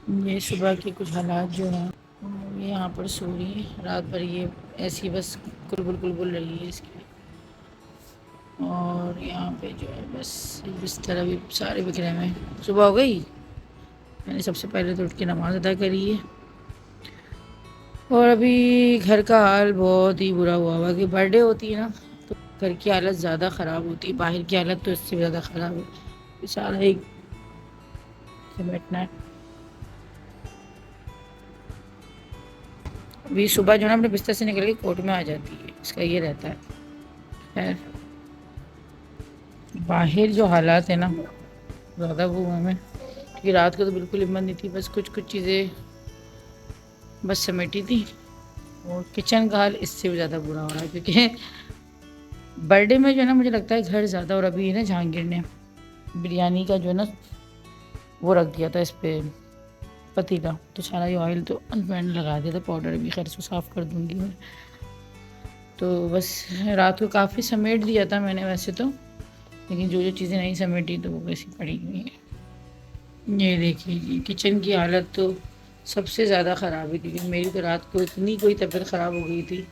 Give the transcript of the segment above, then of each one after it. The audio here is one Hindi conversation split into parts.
ये सुबह के कुछ हालात जो हैं, ये यहाँ पर सो रही है रात भर। ये ऐसी बस कुलबुल कुलबुल रही है इसकी। और यहाँ पे जो है बस बिस्तर अभी सारे बिखरे हुए हैं। सुबह हो गई, मैंने सबसे पहले तो उठ के नमाज़ अदा करी है। और अभी घर का हाल बहुत ही बुरा हुआ कि बर्थडे होती है ना, तो घर की हालत ज़्यादा ख़राब होती है, बाहर की हालत तो इससे ज़्यादा ख़राब है। सारा एक समेटना है। अभी सुबह जो है ना अपने बिस्तर से निकल के कोर्ट में आ जाती है, इसका ये रहता है। खैर, बाहर जो हालात है ना ज़्यादा वो हमें, क्योंकि रात को तो बिल्कुल हिम्मत नहीं थी, बस कुछ कुछ चीज़ें बस समेटी थी। और किचन का हाल इससे भी ज़्यादा बुरा हो रहा है, क्योंकि बर्थडे में जो है ना मुझे लगता है घर ज़्यादा। और अभी ना जहांगीर ने बिरयानी का जो है ना वो रख दिया था इस पर पतीला, तो सारा ये ऑयल तो मैंने लगा दिया था, पाउडर भी खैर से साफ़ कर दूँगी मैं। तो बस रात को काफ़ी समेट दिया था मैंने वैसे तो, लेकिन जो जो चीज़ें नहीं समेटी तो वो वैसी पड़ी हुई हैं। ये देखिए जी, किचन की हालत तो सबसे ज़्यादा ख़राब है, क्योंकि मेरी तो रात को इतनी कोई तबीयत ख़राब हो गई थी,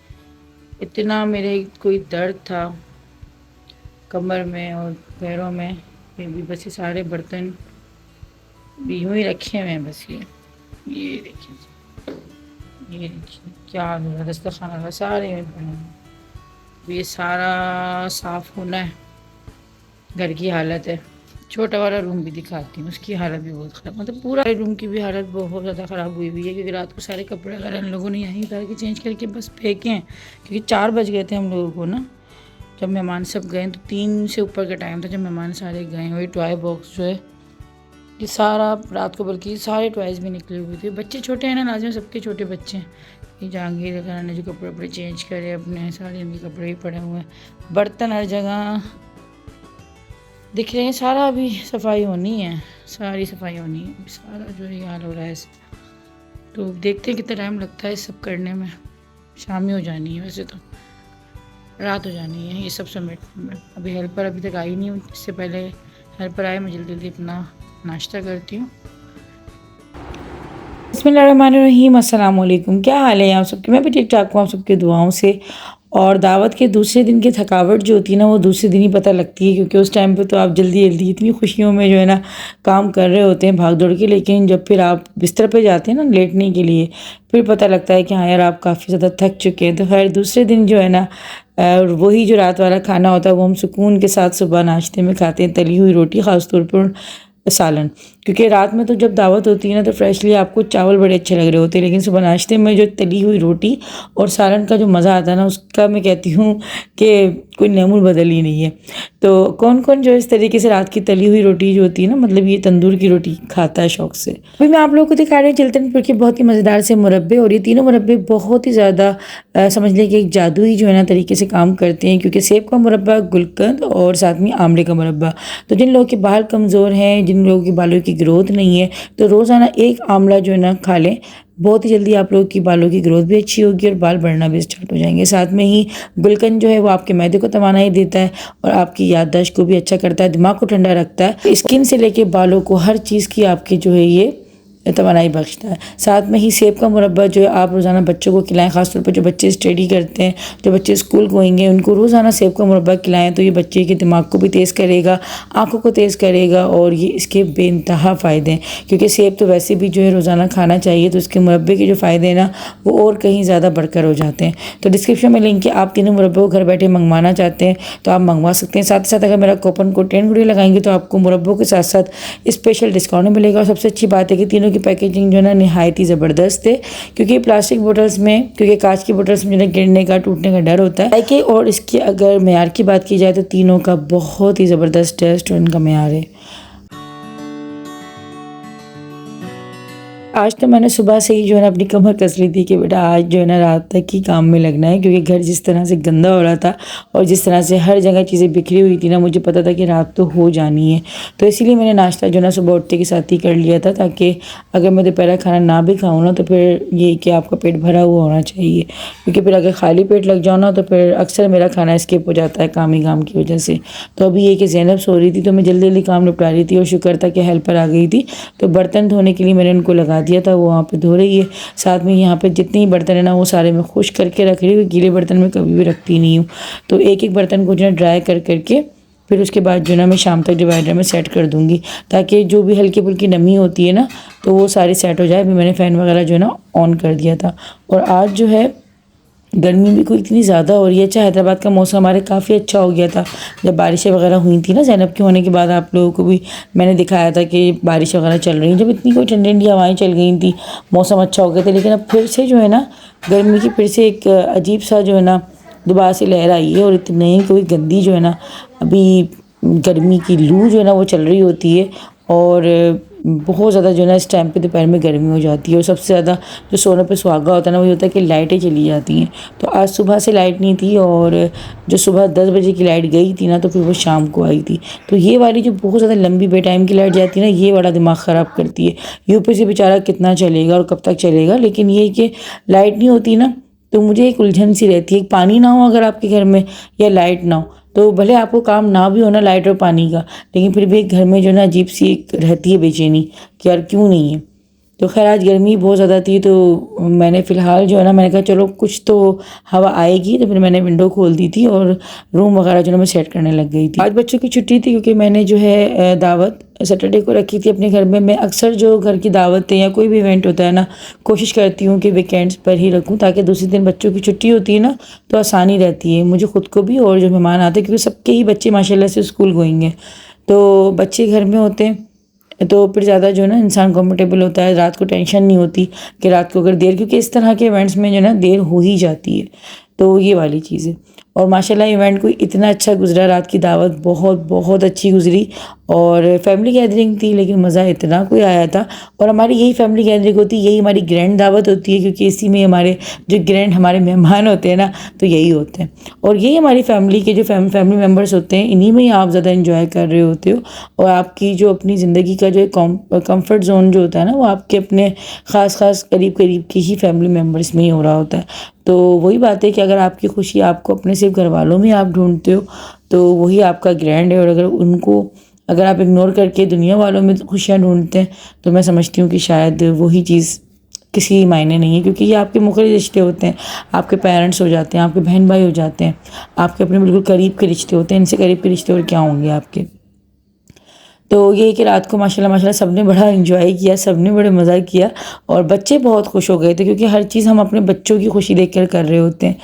इतना मेरे कोई दर्द था कमर में और पैरों में। फिर भी बस ये सारे बर्तन भी यूँ ही रखे हुए हैं बस। ये देखिए, ये देखिए क्या हाल है दस्तरखाना का, सारे में पड़े हैं। ये सारा साफ़ होना है। घर की हालत है, छोटा वाला रूम भी दिखाती हूँ, उसकी हालत भी बहुत ख़राब, मतलब पूरा रूम की भी हालत बहुत ज़्यादा ख़राब हुई हुई है, क्योंकि रात को सारे कपड़े वगैरह इन लोगों ने यहीं उतार के चेंज करके बस फेंके हैं। क्योंकि 4 बज गए थे हम लोगों को ना, जब मेहमान सब गए तो 3 से ऊपर का टाइम था जब मेहमान सारे गए। वही टॉय बॉक्स जो है ये सारा रात को, बल्कि सारे टॉयज़ भी निकले हुए थे। बच्चे छोटे हैं ना, लाजमी सबके छोटे बच्चे हैं। ये जहांगीर वगैरह ने जो कपड़े वपड़े चेंज करे अपने, सारे इनके कपड़े भी पड़े हुए हैं, बर्तन हर जगह दिख रहे हैं। सारा अभी सफाई होनी है, सारी सफाई होनी है, सारा जो है हाल हो रहा है। तो देखते हैं कितना टाइम लगता है इस सब करने में। शाम ही हो जानी है वैसे तो, रात हो जानी है ये सब समेटने में। अभी हेल्पर अभी तक आई नहीं हूँ, इससे पहले हेल्पर आए मैं जल्दी जल्दी अपना नाश्ता करती हूँ। बिस्मिल्लाहिर्रहमानिर्रहीम, अस्सलाम वालेकुम। क्या हाल है आप सबके? मैं भी ठीक ठाक हूँ आप सबकी दुआओं से। और दावत के दूसरे दिन की थकावट जो होती है ना वो दूसरे दिन ही पता लगती है, क्योंकि उस टाइम पे तो आप जल्दी जल्दी इतनी खुशियों में जो है ना काम कर रहे होते हैं भाग दौड़ के, लेकिन जब फिर आप बिस्तर पे जाते हैं ना लेटने के लिए, फिर पता लगता है कि हाँ यार आप काफ़ी ज़्यादा थक चुके हैं। तो खैर दूसरे दिन जो है ना वही जो रात वाला खाना होता है वो हम सुकून के साथ सुबह नाश्ते में खाते हैं, तली हुई रोटी ख़ासतौर पर सालन। क्योंकि रात में तो जब दावत होती है ना तो फ्रेशली आपको चावल बड़े अच्छे लग रहे होते हैं, लेकिन सुबह नाश्ते में जो तली हुई रोटी और सालन का जो मज़ा आता है ना उसका मैं कहती हूँ कि कोई नेमूल बदल ही नहीं है। तो कौन कौन जो इस तरीके से रात की तली हुई रोटी जो होती है ना, मतलब ये तंदूर की रोटी खाता है शौक से। अभी मैं आप लोगों को दिखा रही हूँ चिल्टन के बहुत ही मज़ेदार से मुरब्बे, और ये तीनों मुरब्बे बहुत ही ज़्यादा समझ लें कि एक जादुई जो है ना तरीके से काम करते हैं, क्योंकि सेब का मुरब्बा, गुलकंद और साथ में आमले का मुरब्बा। तो जिन लोगों के बाल कमज़ोर हैं, जिन लोगों के बालों की ग्रोथ नहीं है, तो रोज़ाना एक आमला जो है ना खा लें, बहुत ही जल्दी आप लोगों की बालों की ग्रोथ भी अच्छी होगी और बाल बढ़ना भी स्टार्ट हो जाएंगे। साथ में ही गुलकंद जो है वो आपके मैदे को तवानाई देता है और आपकी याददाश्त को भी अच्छा करता है, दिमाग को ठंडा रखता है, स्किन से लेके बालों को हर चीज़ की आपकी जो है ये तवानाई बख्शता है। साथ में ही सेब का मुरब्बा जो है आप रोज़ाना बच्चों को खिलाएं, ख़ासतौर पर जो बच्चे स्टडी करते हैं, जो बच्चे स्कूल गोइंग उनको रोज़ाना सेब का मुरब्बा खिलाएं, तो ये बच्चे के दिमाग को भी तेज़ करेगा, आँखों को तेज़ करेगा, और ये इसके बेइंतहा फ़ायदे हैं। क्योंकि सेब तो वैसे भी जो है रोज़ाना खाना चाहिए, तो इसके मुरब्बे के जो फ़ायदे हैं ना वो और कहीं ज़्यादा बढ़कर हो जाते हैं। तो डिस्क्रिप्शन में लिंक है, आप तीनों मुरब्बे को घर बैठे मंगवाना चाहते हैं तो आप मंगवा सकते हैं। साथ ही साथ अगर मेरा कूपन कोड 10 गुड़िया लगाएंगे तो आपको मुरब्बों के साथ साथ स्पेशल डिस्काउंट मिलेगा। और सबसे अच्छी बात है कि तीनों की पैकेजिंग जो है ना निहायत ही ज़बरदस्त है, क्योंकि प्लास्टिक बोतल्स में, क्योंकि कांच की बोतल्स में जो है गिरने का, टूटने का डर होता है कि, और इसकी अगर मेयार की बात की जाए तो तीनों का बहुत ही ज़बरदस्त टेस्ट और इनका मेयार है। आज तो मैंने सुबह से ही जो है ना अपनी कमर कस ली थी कि बेटा आज जो है ना रात तक ही काम में लगना है, क्योंकि घर जिस तरह से गंदा हो रहा था और जिस तरह से हर जगह चीज़ें बिखरी हुई थी ना, मुझे पता था कि रात तो हो जानी है। तो इसीलिए मैंने नाश्ता जो है ना सुबह उठते के साथ ही कर लिया था, ताकि अगर मैं दोपहर खाना ना भी खाऊँ ना तो फिर ये कि आपका पेट भरा हुआ होना चाहिए, क्योंकि फिर अगर खाली पेट लग जाओ ना तो फिर अक्सर मेरा खाना स्किप हो जाता है काम ही काम की वजह से। तो अभी ये कि ज़ैनब सो रही थी तो मैं जल्दी जल्दी काम निपटा रही थी, और शुक्र था कि हेल्पर आ गई थी, तो बर्तन धोने के लिए मैंने उनको लगा दिया था वो वहाँ पे धो रही है। साथ में यहाँ पे जितने ही बर्तन है ना वो सारे मैं खुश करके रख रही हूँ। गीले बर्तन मैं कभी भी रखती नहीं हूँ। तो एक एक बर्तन को जो है ड्राई कर करके फिर उसके बाद जो है ना मैं शाम तक डिवाइडर में सेट कर दूँगी, ताकि जो भी हल्की फुल्की नमी होती है ना तो वो सारी सेट हो जाए। अभी मैंने फ़ैन वगैरह जो है ना ऑन कर दिया था। और आज जो है गर्मी भी कोई इतनी ज़्यादा हो रही है। अच्छा, हैदराबाद का मौसम हमारे काफ़ी अच्छा हो गया था जब बारिशें वगैरह हुई थी ना। ज़ैनब के होने के बाद आप लोगों को भी मैंने दिखाया था कि बारिश वगैरह चल रही हैं। जब इतनी कोई ठंडी ठंडी हवाएं चल गई थी, मौसम अच्छा हो गया था। लेकिन अब फिर से जो है ना गर्मी की फिर से एक अजीब सा जो है ना दोबारा से लहर आई है। और इतनी कोई गंदी जो है ना अभी गर्मी की लू जो है ना वो चल रही होती है। और बहुत ज़्यादा जो है ना इस टाइम पे दोपहर में गर्मी हो जाती है। और सबसे ज़्यादा जो सोने पे सुहागा होता है ना वही होता है कि लाइटें चली जाती हैं। तो आज सुबह से लाइट नहीं थी, और जो सुबह 10 बजे की लाइट गई थी ना तो फिर वो शाम को आई थी। तो ये वाली जो बहुत ज़्यादा लंबी बे टाइम की लाइट जाती है ना, ये बड़ा दिमाग ख़राब करती है। यूपी से बेचारा कितना चलेगा और कब तक चलेगा। लेकिन ये कि लाइट नहीं होती ना तो मुझे एक उलझन सी रहती है। पानी ना हो अगर आपके घर में या लाइट ना हो तो भले आपको काम ना भी हो ना लाइट और पानी का, लेकिन फिर भी एक घर में जो है ना अजीब सी एक रहती है बेचैनी कि यार क्यों नहीं है। तो खैर आज गर्मी बहुत ज़्यादा थी तो मैंने फ़िलहाल जो है ना मैंने कहा चलो कुछ तो हवा आएगी, तो फिर मैंने विंडो खोल दी थी और रूम वगैरह जो है मैं सेट करने लग गई थी। आज बच्चों की छुट्टी थी क्योंकि मैंने जो है दावत सैटरडे को रखी थी अपने घर में। मैं अक्सर जो घर की दावतें या कोई भी इवेंट होता है ना कोशिश करती हूँ कि वीकेंड्स पर ही रखूँ, ताकि दूसरे दिन बच्चों की छुट्टी होती है ना तो आसानी रहती है मुझे खुद को भी और जो मेहमान आते हैं, क्योंकि सबके ही बच्चे माशाल्लाह से स्कूल गोइंग हैं। तो बच्चे घर में होते हैं तो फिर ज़्यादा जो है ना इंसान कंफर्टेबल होता है। रात को टेंशन नहीं होती कि रात को अगर देर, क्योंकि इस तरह के इवेंट्स में जो है ना देर हो ही जाती है। तो ये वाली चीज़ है। और माशाल्लाह इवेंट कोई इतना अच्छा गुजरा, रात की दावत बहुत बहुत अच्छी गुजरी। और फैमिली गैदरिंग थी लेकिन मज़ा इतना कोई आया था। और हमारी यही फैमिली गैदरिंग होती है, यही हमारी ग्रैंड दावत होती है, क्योंकि इसी में हमारे जो ग्रैंड हमारे मेहमान होते हैं ना तो यही होते हैं। और यही हमारी फैमिली के जो फैमिली मेम्बर्स होते हैं, इन्हीं में ही आप ज़्यादा इंजॉय कर रहे होते हो। और आपकी जो अपनी ज़िंदगी का जो कम्फर्ट जोन जो होता है ना वो आपके अपने ख़ास करीब करीब की ही फैमिली मेम्बर्स में ही हो रहा होता है। तो वही बात है कि अगर आपकी खुशी आपको अपने सिर्फ घर वालों में आप ढूंढते हो तो वही आपका ग्रैंड है। और अगर आप इग्नोर करके दुनिया वालों में खुशियाँ ढूंढते हैं तो मैं समझती हूँ कि शायद वही चीज़ किसी मायने नहीं है, क्योंकि ये आपके मुखर रिश्ते होते हैं। आपके पेरेंट्स हो जाते हैं, आपके बहन भाई हो जाते हैं, आपके अपने बिल्कुल करीब के रिश्ते होते हैं। इनसे करीब के रिश्ते और क्या होंगे आपके। तो ये कि रात को माशाल्लाह सबने बड़ा एंजॉय किया, सबने बड़े मज़ा किया। और बच्चे बहुत खुश हो गए थे, क्योंकि हर चीज़ हम अपने बच्चों की खुशी देख कर रहे होते हैं।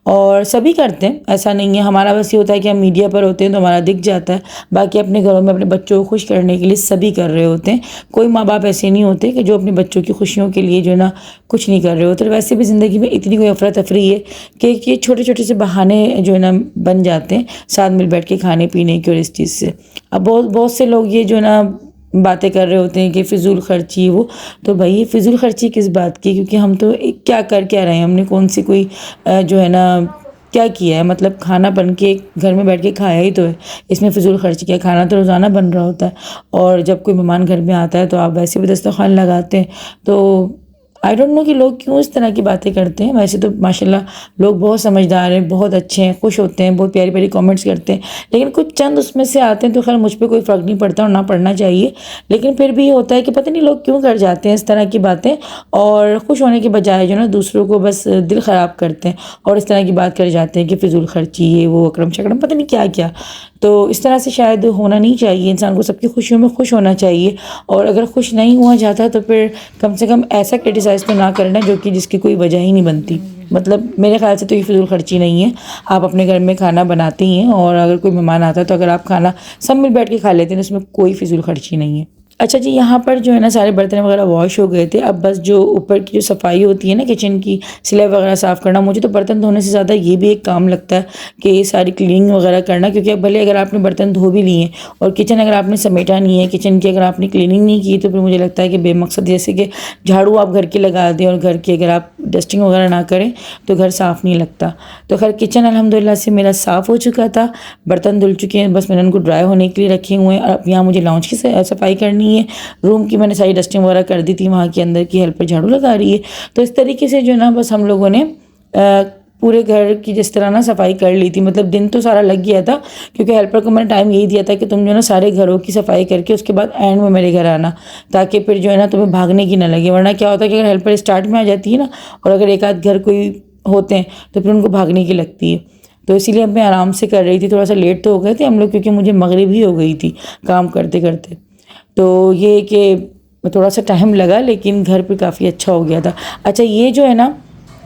और सभी करते हैं, ऐसा नहीं है। हमारा बस ये होता है कि हम मीडिया पर होते हैं तो हमारा दिख जाता है। बाकी अपने घरों में अपने बच्चों को खुश करने के लिए सभी कर रहे होते हैं। कोई माँ बाप ऐसे नहीं होते कि जो अपने बच्चों की खुशियों के लिए जो है ना कुछ नहीं कर रहे होते। और वैसे भी ज़िंदगी में इतनी कोई अफरा तफरी है कि ये छोटे छोटे से बहाने जो है ना बन जाते हैं साथ मिल बैठ के खाने पीने की और इस चीज़ से। अब बहुत बहुत से लोग ये जो है ना बातें कर रहे होते हैं कि फ़िज़ूल खर्ची वो, तो भाई ये फ़िज़ूल खर्ची किस बात की, क्योंकि हम तो क्या रहे हैं। हमने कौन सी कोई जो है ना क्या किया है, मतलब खाना बन के घर में बैठ के खाया ही तो है। इसमें फ़िज़ूल खर्ची क्या, खाना तो रोज़ाना बन रहा होता है। और जब कोई मेहमान घर में आता है तो आप वैसे भी दस्तरख़्वान लगाते हैं। तो आई डोंट नो कि लोग क्यों इस तरह की बातें करते हैं। वैसे तो माशाल्लाह लोग बहुत समझदार हैं, बहुत अच्छे हैं, खुश होते हैं, बहुत प्यारी प्यारी कमेंट्स करते हैं। लेकिन कुछ चंद उसमें से आते हैं तो खैर मुझ पे कोई फ़र्क नहीं पड़ता और ना पड़ना चाहिए। लेकिन फिर भी ये होता है कि पता नहीं लोग क्यों कर जाते हैं इस तरह की बातें, और खुश होने के बजाय जो ना दूसरों को बस दिल ख़राब करते हैं और इस तरह की बात कर जाते हैं कि फ़िज़ूल खर्ची ये वो अकरम शकरम पता नहीं क्या क्या। तो इस तरह से शायद होना नहीं चाहिए। इंसान को सबकी खुशियों में खुश होना चाहिए। और अगर खुश नहीं हुआ जाता तो फिर कम से कम ऐसा क्रिटिसाइज़ तो ना करना जो कि जिसकी कोई वजह ही नहीं बनती। मतलब मेरे ख्याल से तो ये फ़िज़ूल खर्ची नहीं है। आप अपने घर में खाना बनाते ही हैं और अगर कोई मेहमान आता है तो अगर आप खाना सब मिल बैठ के खा लेते हैं तो उसमें कोई फ़िज़ूल खर्ची नहीं है। अच्छा जी, यहाँ पर जो है ना सारे बर्तन वगैरह वॉश हो गए थे। अब बस जो ऊपर की जो सफाई होती है ना किचन की, स्लैब वगैरह साफ़ करना, मुझे तो बर्तन धोने से ज़्यादा ये भी एक काम लगता है कि ये सारी क्लीनिंग वगैरह करना। क्योंकि अब भले अगर आपने बर्तन धो भी लिए और किचन अगर आपने समेटा नहीं है, किचन की अगर आपने क्लीनिंग नहीं की, तो फिर मुझे लगता है कि बेमकसद, जैसे कि झाड़ू आप घर की लगा दें और घर की अगर आप डस्टिंग वगैरह ना करें तो घर साफ़ नहीं लगता। तो खैर किचन अल्हम्दुलिल्लाह से मेरा साफ़ हो चुका था, बर्तन धुल चुके हैं, बस मैंने उनको ड्राई होने के लिए रखे हुए हैं। अब यहाँ मुझे लाउंज की सफाई करनी है। रूम की मैंने सारी डस्टिंग वगैरह कर दी थी, वहाँ के अंदर की हेल्पर झाड़ू लगा रही है। तो इस तरीके से जो है ना बस हम लोगों ने पूरे घर की जिस तरह ना सफाई कर ली थी। मतलब दिन तो सारा लग गया था, क्योंकि हेल्पर को मैंने टाइम यही दिया था कि तुम जो है ना सारे घरों की सफाई करके उसके बाद एंड में मेरे घर आना, ताकि फिर जो है ना तुम्हें भागने की ना लगे। वरना क्या होता है कि अगर हेल्पर स्टार्ट में आ जाती है ना, और अगर एक आध घर कोई होते हैं तो फिर उनको भागने की लगती है। तो इसीलिए मैं आराम से कर रही थी। थोड़ा सा लेट तो हो गए थे हम लोग, क्योंकि मुझे मगरिब ही हो गई थी काम करते करते। तो ये कि थोड़ा सा टाइम लगा, लेकिन घर पे काफ़ी अच्छा हो गया था। अच्छा, ये जो है ना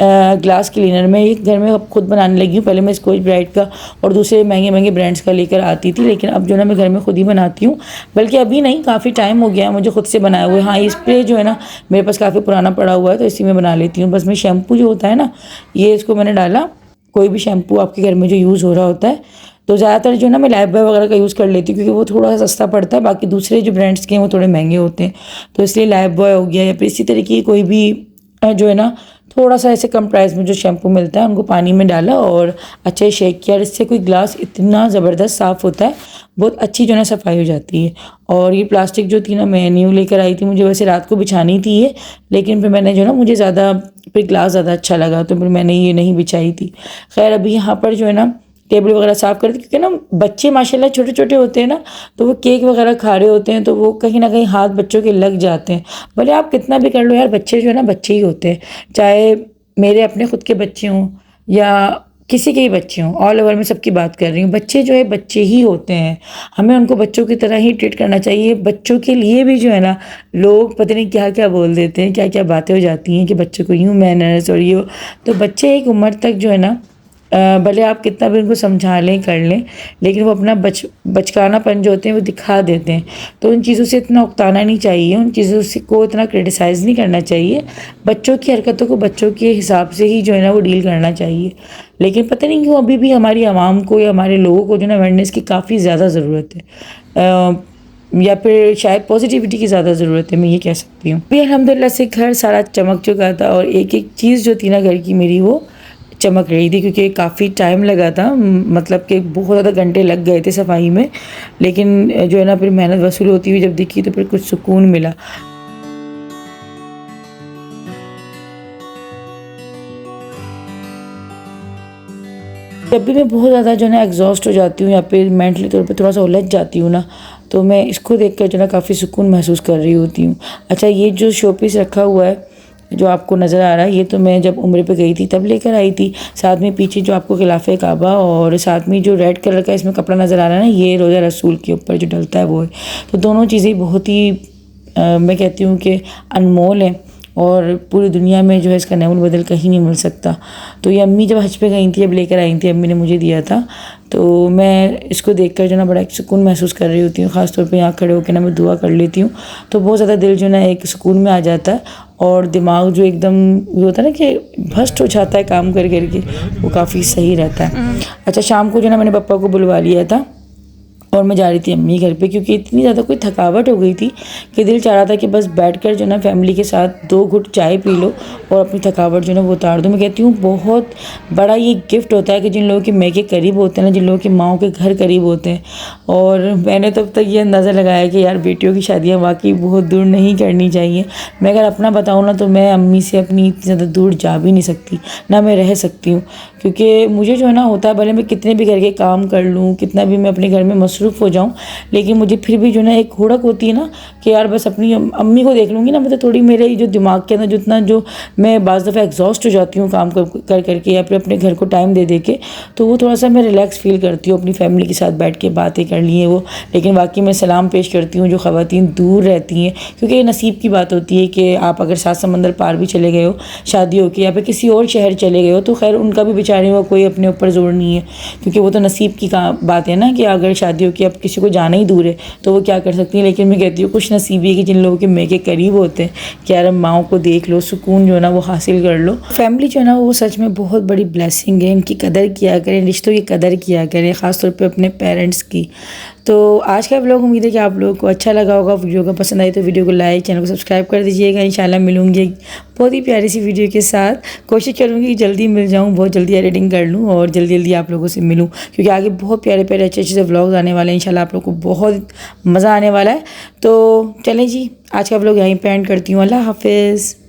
ग्लास क्लीनर मैं एक घर में अब खुद बनाने लगी हूँ। पहले मैं स्कॉच ब्राइट का और दूसरे महंगे महंगे ब्रांड्स का लेकर आती थी, लेकिन अब जो है ना मैं घर में खुद ही बनाती हूँ। बल्कि अभी नहीं, काफ़ी टाइम हो गया है मुझे खुद से बनाए हुए। हाँ, ये स्प्रे जो है ना मेरे पास काफ़ी पुराना पड़ा हुआ है, तो इसी में बना लेती हूँ। बस मैं शैम्पू जो होता है ना, ये इसको मैंने डाला। कोई भी शैम्पू आपके घर में जो यूज़ हो रहा होता है, तो ज़्यादातर जो है ना मैं लाइफबॉय वगैरह का यूज़ कर लेती हूँ, क्योंकि वो थोड़ा सा सस्ता पड़ता है। बाकी दूसरे जो ब्रांड्स के हैं वो थोड़े महंगे होते हैं, तो इसलिए लाइफबॉय हो गया, या फिर इसी तरीके की कोई भी जो है ना थोड़ा सा ऐसे कम प्राइस में जो शैम्पू मिलता है, उनको पानी में डाला और अच्छे से शेक किया। इससे कोई ग्लास इतना ज़बरदस्त साफ़ होता है, बहुत अच्छी जो है ना सफाई हो जाती है। और ये प्लास्टिक जो थी ना मैं न्यू लेकर आई थी। मुझे वैसे रात को बिछानी थी ये, लेकिन फिर मैंने जो है ना मुझे ज़्यादा फिर ग्लास ज़्यादा अच्छा लगा, तो फिर मैंने ये नहीं बिछाई थी। खैर, अभी यहाँ पर जो है ना टेबल वगैरह साफ़ करती, क्योंकि ना बच्चे माशाल्लाह छोटे छोटे होते हैं ना, तो वो केक वगैरह खा रहे होते हैं, तो वो कहीं ना कहीं हाथ बच्चों के लग जाते हैं। भले आप कितना भी कर लो यार, बच्चे जो है ना बच्चे ही होते हैं। चाहे मेरे अपने खुद के बच्चे हों या किसी के ही बच्चे हों, ऑल ओवर में सबकी बात कर रही हूँ। बच्चे जो है बच्चे ही होते हैं, हमें उनको बच्चों की तरह ही ट्रीट करना चाहिए। बच्चों के लिए भी जो है ना लोग पता नहीं क्या क्या बोल देते हैं, क्या क्या बातें हो जाती हैं कि बच्चों को यूँ मैनर्स और ये। तो बच्चे एक उम्र तक जो है ना भले आप कितना भी उनको समझा लें कर लें, लेकिन वो अपना बचकानापन जो होते हैं वो दिखा देते हैं। तो उन चीज़ों से इतना उकताना नहीं चाहिए, उन चीज़ों से को इतना क्रिटिसाइज़ नहीं करना चाहिए। बच्चों की हरकतों को बच्चों के हिसाब से ही जो है ना वो डील करना चाहिए। लेकिन पता नहीं क्यों अभी भी हमारी आवाम को या हमारे लोगों को जो ना अवेयरनेस की काफ़ी ज़्यादा ज़रूरत है, या फिर शायद पॉजिटिविटी की ज़्यादा ज़रूरत है, मैं ये कह सकती हूँ। अभी अल्हम्दुलिल्लाह से घर सारा चमक चुका था, और एक एक चीज़ जो थी ना घर की मेरी वो चमक रही थी, क्योंकि काफ़ी टाइम लगा था। मतलब कि बहुत ज़्यादा घंटे लग गए थे सफाई में, लेकिन जो है ना फिर मेहनत वसूल होती हुई जब दिखी तो फिर कुछ सुकून मिला। जब भी मैं बहुत ज़्यादा जो है ना एग्जॉस्ट हो जाती हूँ या फिर मेंटली तौर पे थोड़ा सा उलझ जाती हूँ ना, तो मैं इसको देख कर जो है ना काफ़ी सुकून महसूस कर रही होती हूँ। अच्छा, ये जो शो पीस रखा हुआ है जो आपको नज़र आ रहा है, ये तो मैं जब उम्र पे गई थी तब लेकर आई थी। साथ में पीछे जो आपको खिलाफ़े काबा और साथ में जो रेड कलर का इसमें कपड़ा नज़र आ रहा है ना, ये रोज़ा रसूल के ऊपर जो डलता है वो है। तो दोनों चीज़ें बहुत ही मैं कहती हूँ कि अनमोल हैं, और पूरी दुनिया में जो है इसका नैमुल बदल कहीं नहीं मिल सकता। तो ये अम्मी जब हज पे गई थी, अब लेकर आई थी, अम्मी ने मुझे दिया था। तो मैं इसको देखकर जो ना बड़ा एक सुकून महसूस कर रही होती हूँ। ख़ासतौर पे यहाँ खड़े होकर ना मैं दुआ कर लेती हूँ, तो बहुत ज़्यादा दिल जो ना एक सुकून में आ जाता है, और दिमाग जो एकदम ये होता है ना कि भ्रष्ट हो जाता है काम कर करके, वो काफ़ी सही रहता है। अच्छा, शाम को जो ना मैंने पापा को बुलवा लिया था और मैं जा रही थी अम्मी घर पे, क्योंकि इतनी ज़्यादा कोई थकावट हो गई थी कि दिल चाह रहा था कि बस बैठकर जो ना फैमिली के साथ 2 घुट चाय पी लो और अपनी थकावट जो ना वो उतार दो। मैं कहती हूँ बहुत बड़ा ये गिफ्ट होता है कि जिन लोगों के मैके करीब होते हैं ना, जिन लोगों की माँओं के घर करीब होते हैं। और मैंने तब तक ये अंदाज़ा लगाया कि यार बेटियों की शादियाँ वाकई बहुत दूर नहीं करनी चाहिए। मैं अगर अपना बताऊँ ना, तो मैं अम्मी से अपनी इतनी ज़्यादा दूर जा भी नहीं सकती, ना मैं रह सकती हूँ। क्योंकि मुझे जो है ना होता है, भले मैं कितने भी घर के काम कर लूँ, कितना भी मैं अपने घर में मसरूफ़ हो जाऊँ, लेकिन मुझे फिर भी जो ना एक हुड़क होती है ना कि यार बस अपनी अम्मी को देख लूँगी ना, मतलब थोड़ी मेरे जो दिमाग के अंदर जितना जो मैं बाज़ दफ़ा एग्जॉस्ट हो जाती हूँ काम कर करके या फिर अपने घर को टाइम दे दे के, तो वो थोड़ा सा मैं रिलैक्स फील करती हूँ। अपनी फैमिली के साथ बैठ के बातें कर ली हैं वो। लेकिन वाकई मैं सलाम पेश करती हूँ जो ख़वातीन दूर रहती हैं, क्योंकि ये नसीब की बात होती है कि आप अगर 7 समंदर पार भी चले गए हो शादी हो के, या फिर किसी और शहर चले गए हो, तो खैर उनका भी बेचारे का कोई अपने ऊपर जोर नहीं है, क्योंकि वो तो नसीब की बात है ना कि अगर शादी हो के अब किसी को जाना ही दूर है तो वो क्या कर सकती है। लेकिन मैं कहती हूँ कुछ नसीबी है कि जिन लोगों के मैके करीब होते हैं कि यार माओ को देख लो, सुकून जो है ना वो हासिल कर लो। फैमिली जो है ना वो सच में बहुत बड़ी ब्लेसिंग है, इनकी कदर किया करें, रिश्तों की कदर किया करें, ख़ासतौर पर अपने पेरेंट्स की। तो आज का व्लॉग उम्मीद है कि आप लोगों को अच्छा लगा होगा। वीडियो को पसंद आई तो वीडियो को लाइक, चैनल को सब्सक्राइब कर दीजिएगा। इंशाल्लाह मिलूंगी एक बहुत ही प्यारी सी वीडियो के साथ। कोशिश करूँगी कि जल्दी मिल जाऊँ, बहुत जल्दी एडिटिंग कर लूँ और जल्दी जल्दी आप लोगों से मिलूँ, क्योंकि आगे बहुत प्यारे प्यारे अच्छे अच्छे से व्लॉग्स आने वाले हैं। इंशाल्लाह आप लोगों को बहुत मज़ा आने वाला है। तो चलें जी, आज का व्लॉग यहीं पे एंड करती हूँ। अल्लाह हाफिज़।